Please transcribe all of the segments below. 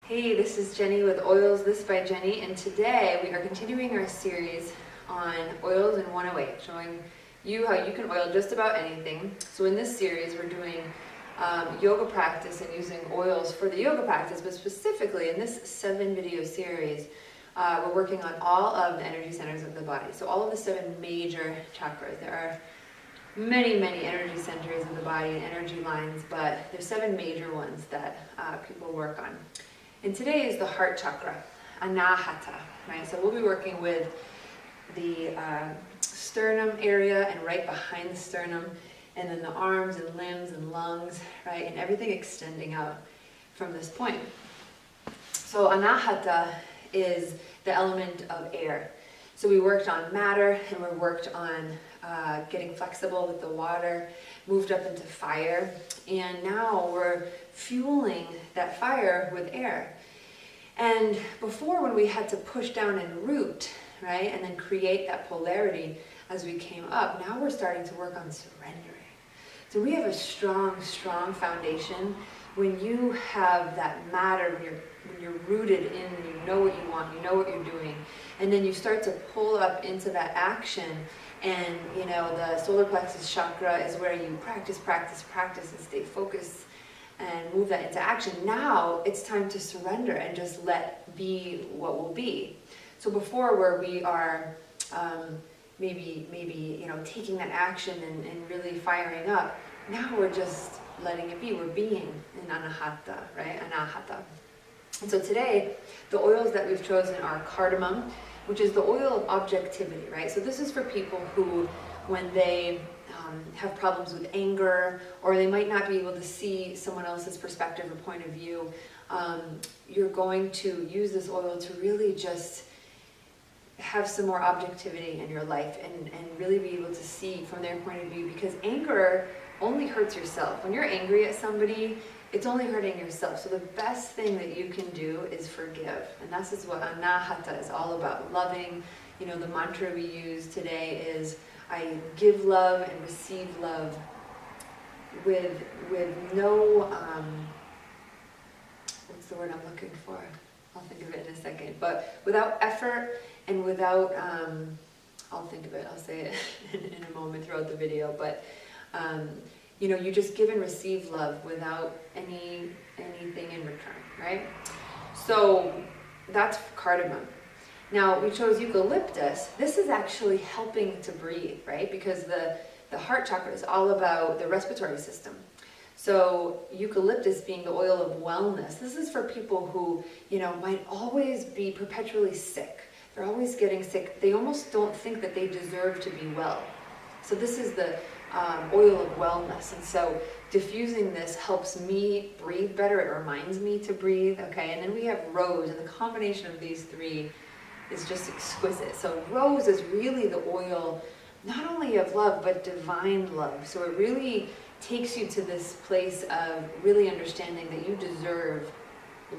Hey, this is Jenny with Oils This by Jenny, and today we are continuing our series on oils in 108, showing you how you can oil just about anything. So in this series we're doing yoga practice and using oils for the yoga practice, but specifically in this 7-video series we're working on all of the energy centers of the body. So all of the 7 major chakras. There are many energy centers in the body and energy lines, but there's 7 major ones that people work on. And today is the Heart Chakra, Anahata, right? So we'll be working with the sternum area and right behind the sternum, and then the arms and limbs and lungs, right? And everything extending out from this point. So Anahata is the element of air. So we worked on matter, and we worked on getting flexible with the water, moved up into fire, and now we're fueling that fire with air. And before, when we had to push down and root, right, and then create that polarity as we came up, now we're starting to work on surrendering. So we have a strong foundation when you have that matter, when you're rooted in, you know what you want, you know what you're doing, and then you start to pull up into that action. And you know, the solar plexus chakra is where you practice and stay focused and move that into action. Now it's time to surrender and just let be what will be. So before, where we are maybe you know, taking that action and really firing up, now we're just letting it be. We're being in Anahata, right? Anahata. And so today, the oils that we've chosen are cardamom, which is the oil of objectivity, right? So this is for people who, when they have problems with anger, or they might not be able to see someone else's perspective or point of view, you're going to use this oil to really just have some more objectivity in your life and really be able to see from their point of view, because anger only hurts yourself. When you're angry at somebody, it's only hurting yourself. So the best thing that you can do is forgive. And that's just what Anahata is all about, loving. You know, the mantra we use today is, I give love and receive love with no, what's the word I'm looking for? I'll think of it in a second. But without effort and without, I'll think of it, I'll say it in a moment throughout the video. But you know, you just give and receive love without anything in return, right? So that's cardamom. Now we chose eucalyptus. This is actually helping to breathe, right? Because the heart chakra is all about the respiratory system. So eucalyptus being the oil of wellness, this is for people who, you know, might always be perpetually sick. They're always getting sick. They almost don't think that they deserve to be well. So this is the oil of wellness, and so diffusing this helps me breathe better. It reminds me to breathe, okay? And then we have rose, and the combination of these 3 is just exquisite. So rose is really the oil, not only of love, but divine love. So it really takes you to this place of really understanding that you deserve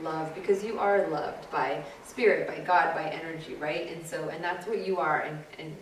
love, because you are loved by spirit, by God, by energy, right? And that's what you are, and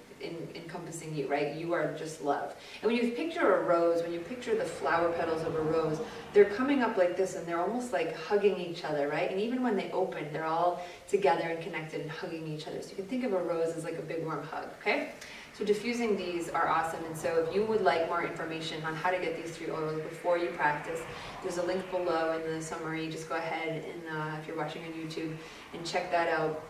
encompassing you, right? You are just love. And when you picture a rose, when you picture the flower petals of a rose, they're coming up like this, and they're almost like hugging each other, right? And even when they open, they're all together and connected and hugging each other. So you can think of a rose as like a big warm hug, okay? So diffusing these are awesome. And so if you would like more information on how to get these 3 oils before you practice, there's a link below in the summary. Just go ahead and if you're watching on YouTube, and check that out.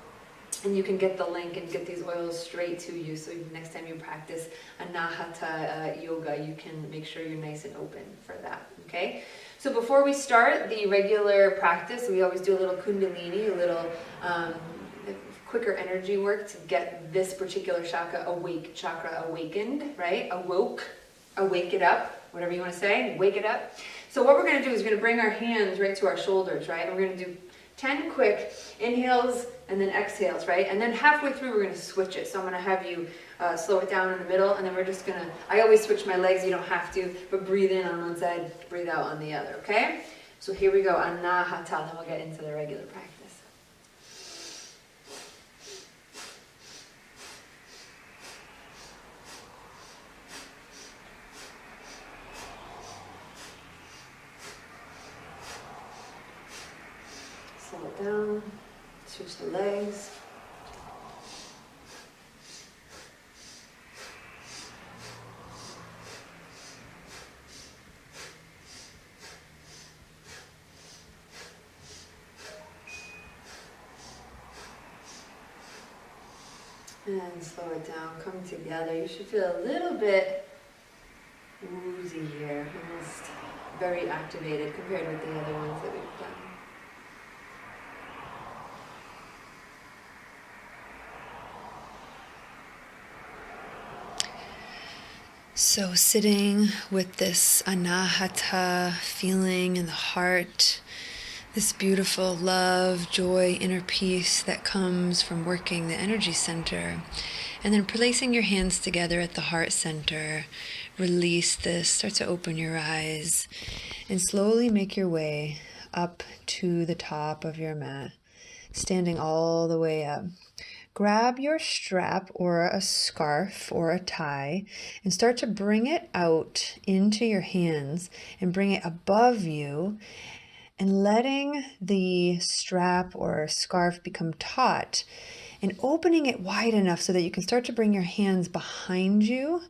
And you can get the link and get these oils straight to you, so next time you practice Anahata yoga, you can make sure you're nice and open for that, okay? So before we start the regular practice, we always do a little kundalini, a little quicker energy work to get this particular chakra awakened, right? Awake it up, whatever you want to say, wake it up. So what we're going to do is we're going to bring our hands right to our shoulders, right? And we're going to do 10 quick inhales and then exhales, right? And then halfway through, we're going to switch it. So I'm going to have you slow it down in the middle, and then we're just going to, I always switch my legs, you don't have to, but breathe in on one side, breathe out on the other, okay? So here we go, Anahata, then we'll get into the regular practice. Slow it down, switch the legs. And slow it down, come together. You should feel a little bit woozy here, almost very activated compared with the other ones that we've done. So sitting with this Anahata feeling in the heart, this beautiful love, joy, inner peace that comes from working the energy center. And then placing your hands together at the heart center, release this, start to open your eyes, and slowly make your way up to the top of your mat, standing all the way up. Grab your strap or a scarf or a tie and start to bring it out into your hands and bring it above you, and letting the strap or scarf become taut and opening it wide enough so that you can start to bring your hands behind you,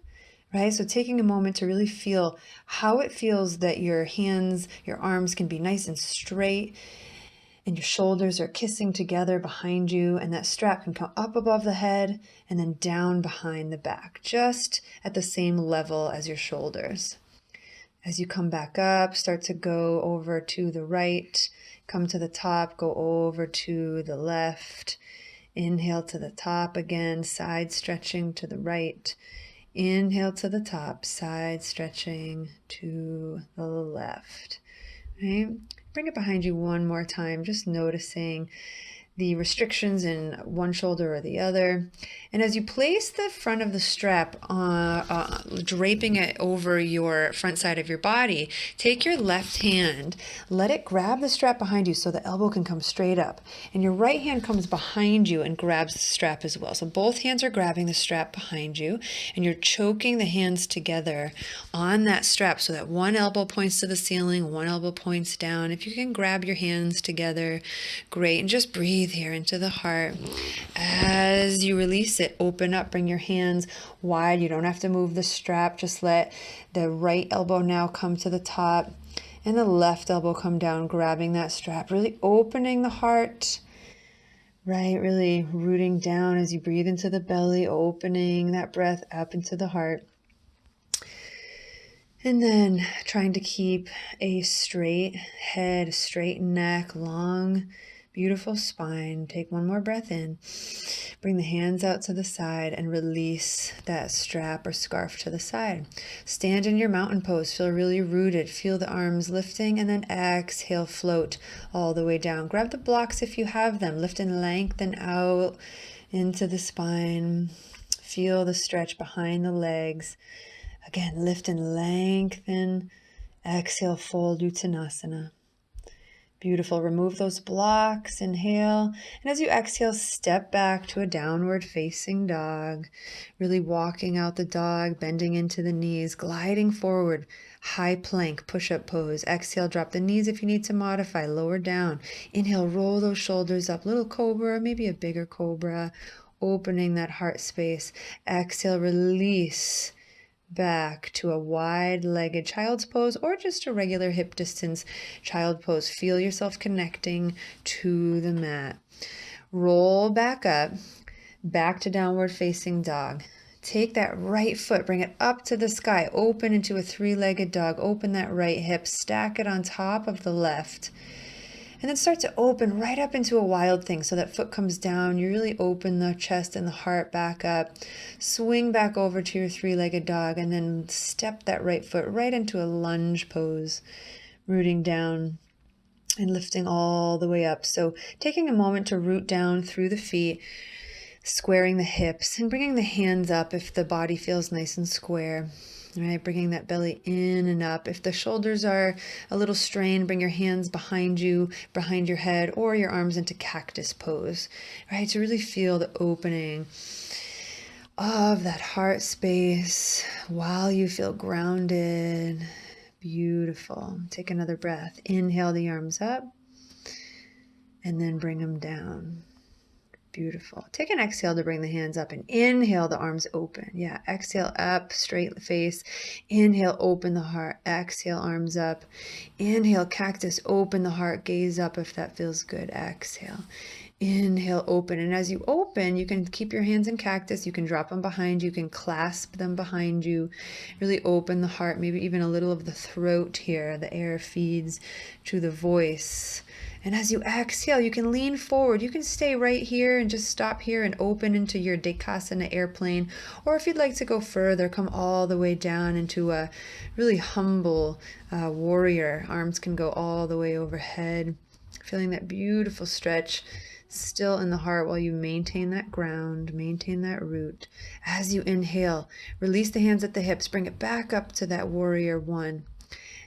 right? So taking a moment to really feel how it feels that your hands, your arms can be nice and straight, and your shoulders are kissing together behind you, and that strap can come up above the head and then down behind the back, just at the same level as your shoulders. As you come back up, start to go over to the right, come to the top, go over to the left. Inhale to the top again, side stretching to the right. Inhale to the top, side stretching to the left. Right? Bring it behind you one more time, just noticing the restrictions in one shoulder or the other. And as you place the front of the strap, draping it over your front side of your body, take your left hand, let it grab the strap behind you so the elbow can come straight up. And your right hand comes behind you and grabs the strap as well. So both hands are grabbing the strap behind you, and you're choking the hands together on that strap so that one elbow points to the ceiling, one elbow points down. If you can grab your hands together, great. And just breathe here into the heart. As you release it, open up, bring your hands wide. You don't have to move the strap. Just let the right elbow now come to the top and the left elbow come down, grabbing that strap, really opening the heart, right? Really rooting down as you breathe into the belly, opening that breath up into the heart. And then trying to keep a straight head, straight neck, long, beautiful spine. Take one more breath in. Bring the hands out to the side and release that strap or scarf to the side. Stand in your mountain pose. Feel really rooted. Feel the arms lifting, and then exhale, float all the way down. Grab the blocks if you have them. Lift and lengthen out into the spine. Feel the stretch behind the legs. Again, lift and lengthen. Exhale, fold Uttanasana. Beautiful. Remove those blocks. Inhale. And as you exhale, step back to a downward facing dog. Really walking out the dog, bending into the knees, gliding forward. High plank, push-up pose. Exhale, drop the knees if you need to modify. Lower down. Inhale, roll those shoulders up. Little cobra, maybe a bigger cobra. Opening that heart space. Exhale, release. Back to a wide-legged child's pose or just a regular hip distance child pose. Feel yourself connecting to the mat. Roll back up, back to downward facing dog. Take that right foot, bring it up to the sky, open into a three-legged dog. Open that right hip, stack it on top of the left. And then start to open right up into a wild thing. So that foot comes down. You really open the chest and the heart back up. Swing back over to your three-legged dog. And then step that right foot right into a lunge pose. Rooting down and lifting all the way up. So taking a moment to root down through the feet. Squaring the hips and bringing the hands up if the body feels nice and square. Right, bringing that belly in and up. If the shoulders are a little strained, bring your hands behind you, behind your head, or your arms into cactus pose. Right, to really feel the opening of that heart space while you feel grounded. Beautiful. Take another breath. Inhale the arms up. and then bring them down. Beautiful. Take an exhale to bring the hands up and inhale, the arms open. Yeah, exhale up, straight face. Inhale, open the heart. Exhale, arms up. Inhale, cactus, open the heart. Gaze up if that feels good. Exhale. Inhale, open. And as you open, you can keep your hands in cactus. You can drop them behind you. You can clasp them behind you. Really open the heart, maybe even a little of the throat here. The air feeds to the voice. And as you exhale, you can lean forward. You can stay right here and just stop here and open into your Dekasana airplane. Or if you'd like to go further, come all the way down into a really humble warrior. Arms can go all the way overhead. Feeling that beautiful stretch still in the heart while you maintain that ground, maintain that root. As you inhale, release the hands at the hips. Bring it back up to that warrior one.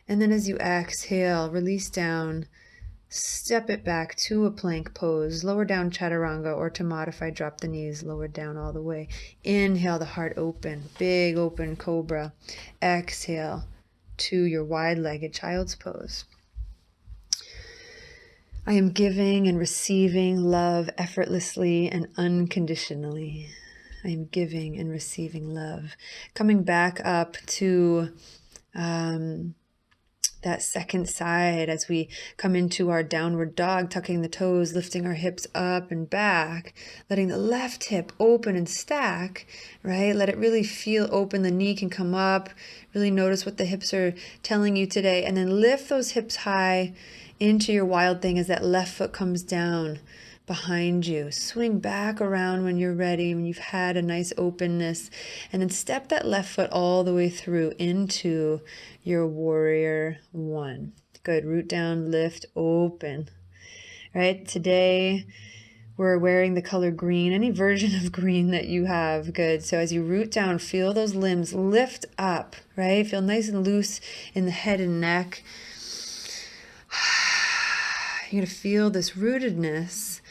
And then as you exhale, release down. Step it back to a plank pose, lower down chaturanga, or to modify, drop the knees, lower down all the way. Inhale, the heart open, big open cobra. Exhale to your wide-legged child's pose. I am giving and receiving love effortlessly and unconditionally. I am giving and receiving love. Coming back up to that second side as we come into our downward dog, tucking the toes, lifting our hips up and back, letting the left hip open and stack, right? Let it really feel open. The knee can come up. Really notice what the hips are telling you today. And then lift those hips high into your wild thing as that left foot comes down behind you. Swing back around when you're ready, when you've had a nice openness, and then step that left foot all the way through into your warrior one. Good. Root down, lift, open. All right. Today we're wearing the color green, any version of green that you have. Good. So as you root down, feel those limbs lift up, right? Feel nice and loose in the head and neck. You're going to feel this rootedness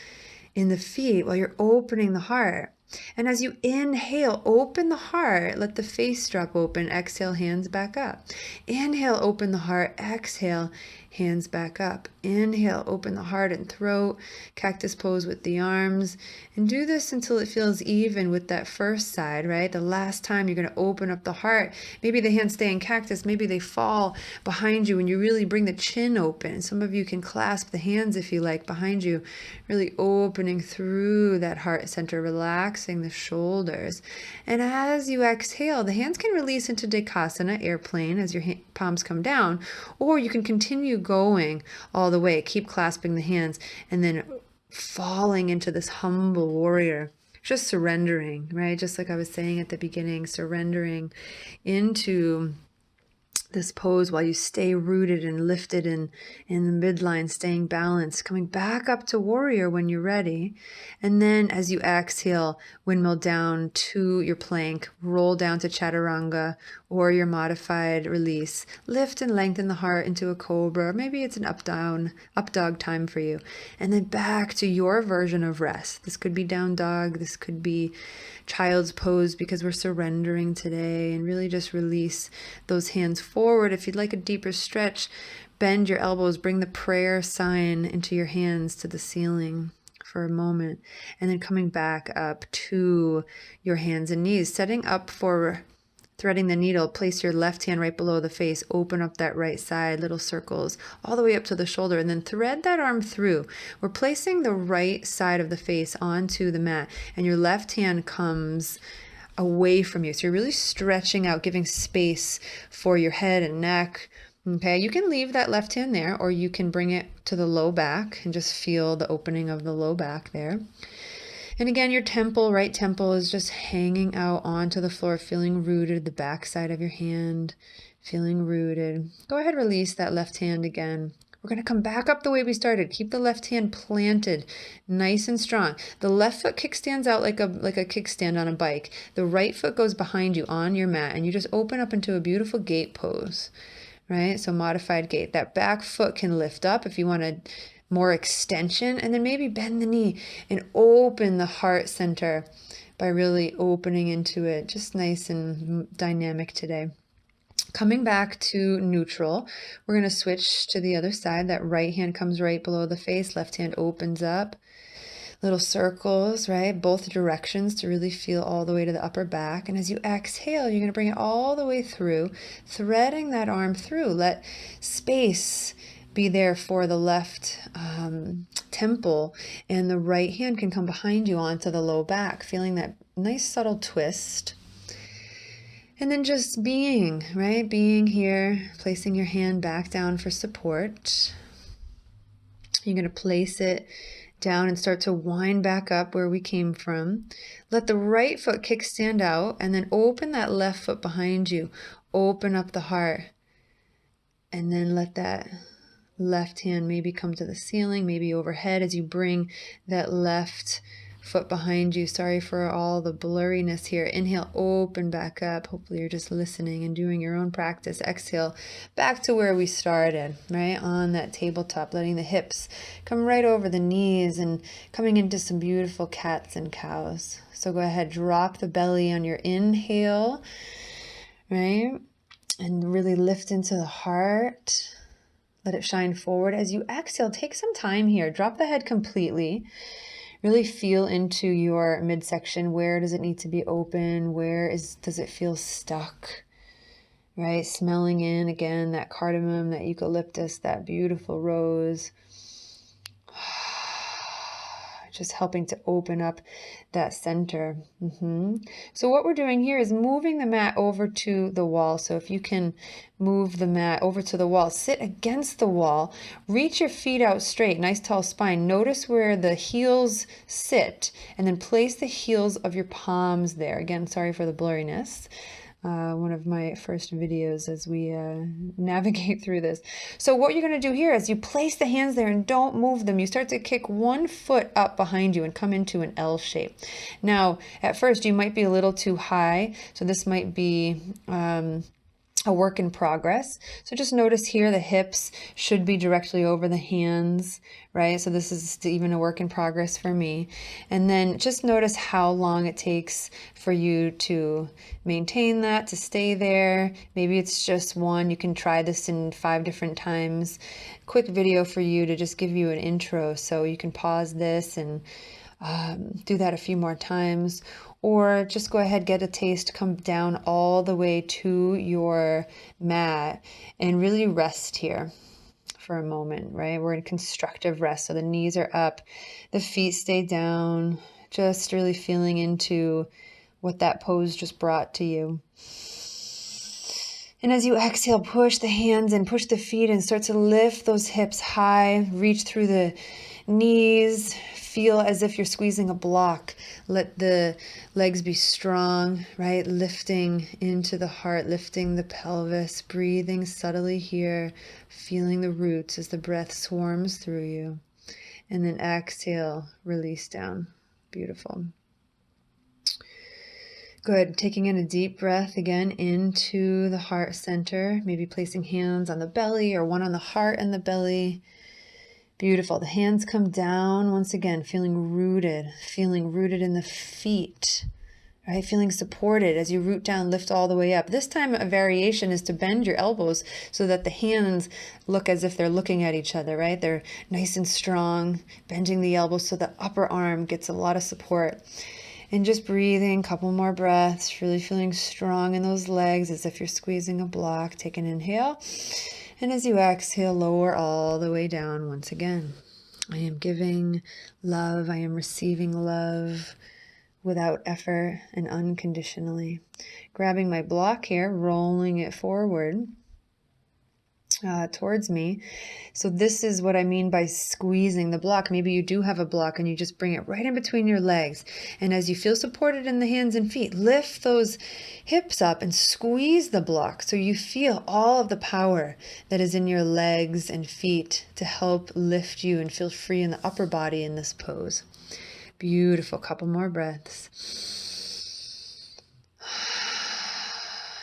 in the feet while you're opening the heart. And as you inhale, open the heart, let the face drop open. Exhale, hands back up. Inhale, open the heart. Exhale, hands back up. Inhale, open the heart and throat. Cactus pose with the arms. And do this until it feels even with that first side, right? The last time you're going to open up the heart. Maybe the hands stay in cactus. Maybe they fall behind you and you really bring the chin open. Some of you can clasp the hands if you like behind you. Really opening through that heart center, relaxing the shoulders. And as you exhale, the hands can release into Dekasana, airplane, as your palms come down. Or you can continue going all the way. Keep clasping the hands and then falling into this humble warrior. Just surrendering, right? Just like I was saying at the beginning, surrendering into this pose while you stay rooted and lifted in the midline, staying balanced, coming back up to warrior when you're ready. And then as you exhale, windmill down to your plank, roll down to chaturanga or your modified release. Lift and lengthen the heart into a cobra. Maybe it's an up dog time for you. And then back to your version of rest. This could be down dog. This could be child's pose because we're surrendering today, and really just release those hands forward. If you'd like a deeper stretch, bend your elbows, bring the prayer sign into your hands to the ceiling for a moment, and then coming back up to your hands and knees, setting up for threading the needle. Place your left hand right below the face, open up that right side, little circles all the way up to the shoulder, and then thread that arm through. We're placing the right side of the face onto the mat, and your left hand comes away from you. So you're really stretching out, giving space for your head and neck. Okay, you can leave that left hand there, or you can bring it to the low back and just feel the opening of the low back there. And again, your temple, right temple, is just hanging out onto the floor, feeling rooted, the back side of your hand, feeling rooted. Go ahead, release that left hand again. We're going to come back up the way we started. Keep the left hand planted, nice and strong. The left foot kickstands out like a kickstand on a bike. The right foot goes behind you on your mat, and you just open up into a beautiful gate pose, right? So modified gate. That back foot can lift up if you want to more extension, and then maybe bend the knee and open the heart center by really opening into it. Just nice and dynamic today. Coming back to neutral, we're going to switch to the other side. That right hand comes right below the face, left hand opens up. Little circles, right? Both directions to really feel all the way to the upper back. And as you exhale, you're going to bring it all the way through, threading that arm through. Let space be there for the left temple, and the right hand can come behind you onto the low back, feeling that nice subtle twist. And then just being, right? Being here, placing your hand back down for support. You're going to place it down and start to wind back up where we came from. Let the right foot kickstand out, and then open that left foot behind you. Open up the heart. And then let that left hand maybe come to the ceiling, maybe overhead as you bring that left foot behind you. Sorry for all the blurriness here. Inhale, open back up. Hopefully you're just listening and doing your own practice. Exhale, back to where we started, right? On that tabletop, letting the hips come right over the knees and coming into some beautiful cats and cows. So go ahead, drop the belly on your inhale, right? And really lift into the heart. Let it shine forward. As you exhale, take some time here. Drop the head completely. Really feel into your midsection. Where does it need to be open? Does it feel stuck? Right? Smelling in again that cardamom, that eucalyptus, that beautiful rose. Just helping to open up that center. So what we're doing here is moving the mat over to the wall. So if you can move the mat over to the wall, sit against the wall, reach your feet out straight, nice tall spine. Notice where the heels sit, and then place the heels of your palms there. Again, sorry for the blurriness. One of my first videos as we navigate through this. So what you're going to do here is you place the hands there and don't move them. You start to kick one foot up behind you and come into an L shape. Now, at first you might be a little too high, so this might be a work in progress. So just notice here the hips should be directly over the hands, right? So this is even a work in progress for me. And then just notice how long it takes for you to maintain that, to stay there. Maybe it's just one. You can try this in 5 different times. Quick video for you to just give you an intro, so you can pause this and do that a few more times, or just go ahead, get a taste, come down all the way to your mat and really rest here for a moment, right? We're in constructive rest. So the knees are up, the feet stay down, just really feeling into what that pose just brought to you. And as you exhale, push the hands and push the feet and start to lift those hips high, reach through the knees, feel as if you're squeezing a block. Let the legs be strong, right? Lifting into the heart, lifting the pelvis, breathing subtly here, feeling the roots as the breath swarms through you. And then exhale, release down. Beautiful. Good. Taking in a deep breath again into the heart center, maybe placing hands on the belly or one on the heart and the belly. Beautiful. The hands come down once again, feeling rooted in the feet, right? Feeling supported as you root down, lift all the way up. This time a variation is to bend your elbows so that the hands look as if they're looking at each other, right? They're nice and strong, bending the elbows so the upper arm gets a lot of support. And just breathing, a couple more breaths, really feeling strong in those legs as if you're squeezing a block. Take an inhale. And as you exhale, lower all the way down once again. I am giving love. I am receiving love without effort and unconditionally. Grabbing my block here, rolling it forward towards me. So this is what I mean by squeezing the block. Maybe you do have a block and you just bring it right in between your legs. And as you feel supported in the hands and feet, lift those hips up and squeeze the block so you feel all of the power that is in your legs and feet to help lift you and feel free in the upper body in this pose. Beautiful. Couple more breaths.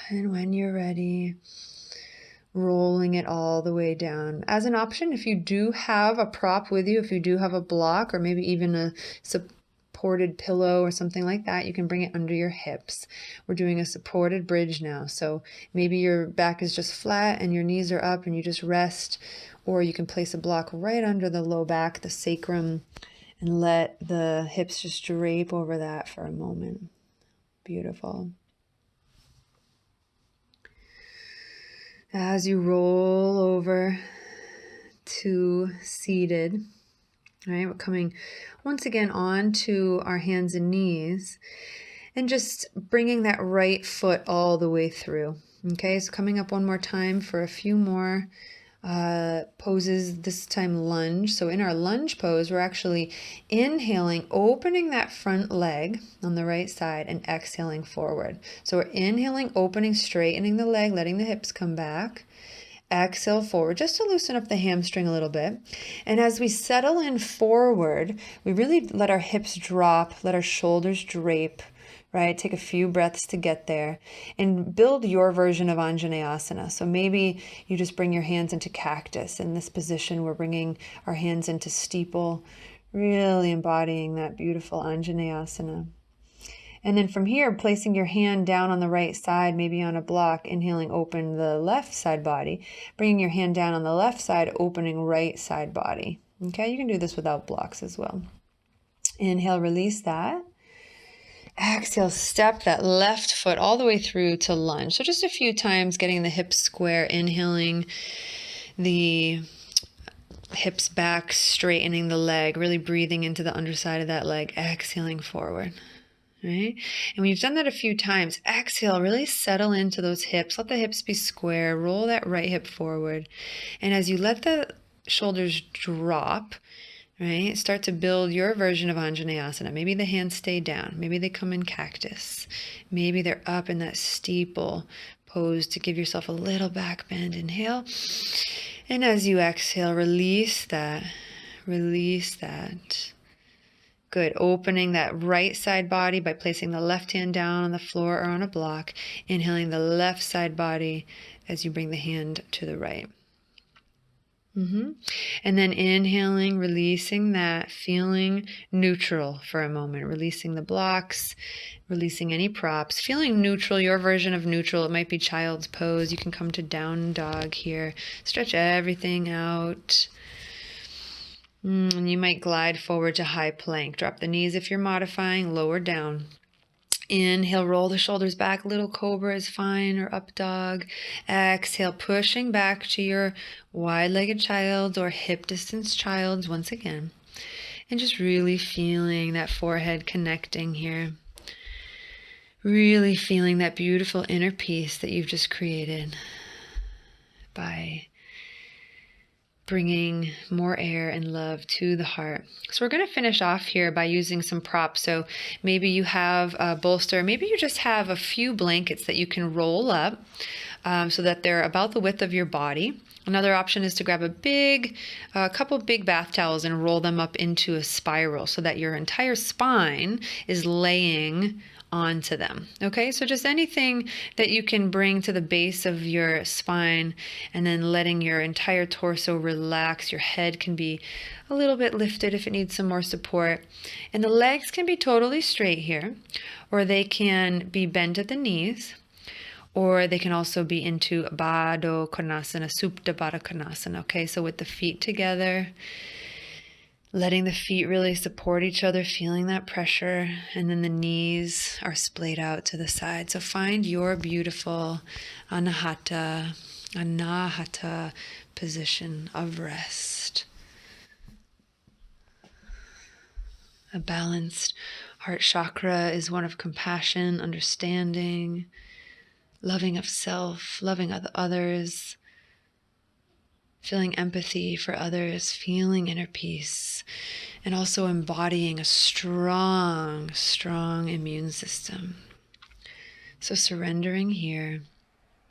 And when you're ready, rolling it all the way down. As an option, if you do have a prop with you, if you do have a block or maybe even a support supported pillow or something like that, you can bring it under your hips. We're doing a supported bridge now. So maybe your back is just flat and your knees are up and you just rest, or you can place a block right under the low back, the sacrum, and let the hips just drape over that for a moment. Beautiful. As you roll over to seated, right, we're coming once again onto our hands and knees and just bringing that right foot all the way through. Okay, so coming up one more time for a few more poses, this time lunge. So in our lunge pose, we're actually inhaling, opening that front leg on the right side and exhaling forward. So we're inhaling, opening, straightening the leg, letting the hips come back. Exhale forward, just to loosen up the hamstring a little bit. And as we settle in forward, we really let our hips drop, let our shoulders drape, right? Take a few breaths to get there and build your version of Anjaneyasana. So maybe you just bring your hands into cactus. In this position, we're bringing our hands into steeple, really embodying that beautiful Anjaneyasana. And then from here, placing your hand down on the right side, maybe on a block, inhaling, open the left side body, bringing your hand down on the left side, opening right side body. Okay, you can do this without blocks as well. Inhale, release that. Exhale, step that left foot all the way through to lunge. So just a few times, getting the hips square, inhaling the hips back, straightening the leg, really breathing into the underside of that leg, exhaling forward. Right? And when you've done that a few times, exhale, really settle into those hips. Let the hips be square. Roll that right hip forward. And as you let the shoulders drop, right, start to build your version of Anjaneyasana. Maybe the hands stay down. Maybe they come in cactus. Maybe they're up in that steeple pose to give yourself a little back bend. Inhale. And as you exhale, release that. Release that. Good. Opening that right side body by placing the left hand down on the floor or on a block. Inhaling the left side body as you bring the hand to the right. And then inhaling, releasing that, feeling neutral for a moment, releasing the blocks, releasing any props, feeling neutral, your version of neutral. It might be child's pose. You can come to down dog here. Stretch everything out. And you might glide forward to high plank. Drop the knees if you're modifying, lower down. Inhale, roll the shoulders back. Little cobra is fine, or up dog. Exhale, pushing back to your wide-legged child or hip distance child once again. And just really feeling that forehead connecting here. Really feeling that beautiful inner peace that you've just created by bringing more air and love to the heart. So we're going to finish off here by using some props. So maybe you have a bolster, maybe you just have a few blankets that you can roll up so that they're about the width of your body. Another option is to grab a couple big bath towels and roll them up into a spiral so that your entire spine is laying onto them. Okay, so just anything that you can bring to the base of your spine and then letting your entire torso relax. Your head can be a little bit lifted if it needs some more support. And the legs can be totally straight here, or they can be bent at the knees, or they can also be into Baddha Konasana, Supta Baddha Konasana. Okay, so with the feet together, letting the feet really support each other, feeling that pressure, and then the knees are splayed out to the side. So find your beautiful Anahata position of rest. A balanced heart chakra is one of compassion, understanding, loving of self, loving of others, feeling empathy for others, feeling inner peace, and also embodying a strong, strong immune system. So surrendering here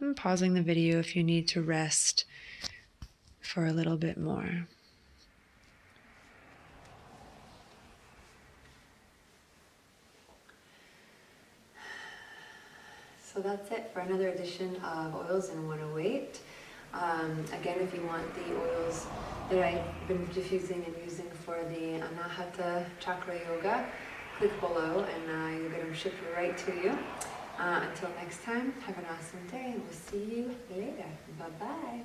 and pausing the video if you need to rest for a little bit more. So that's it for another edition of Oils in 108. Again, if you want the oils that I've been diffusing and using for the Anahata Chakra Yoga, click below and you'll get them shipped right to you. Until next time, have an awesome day and we'll see you later. Bye-bye.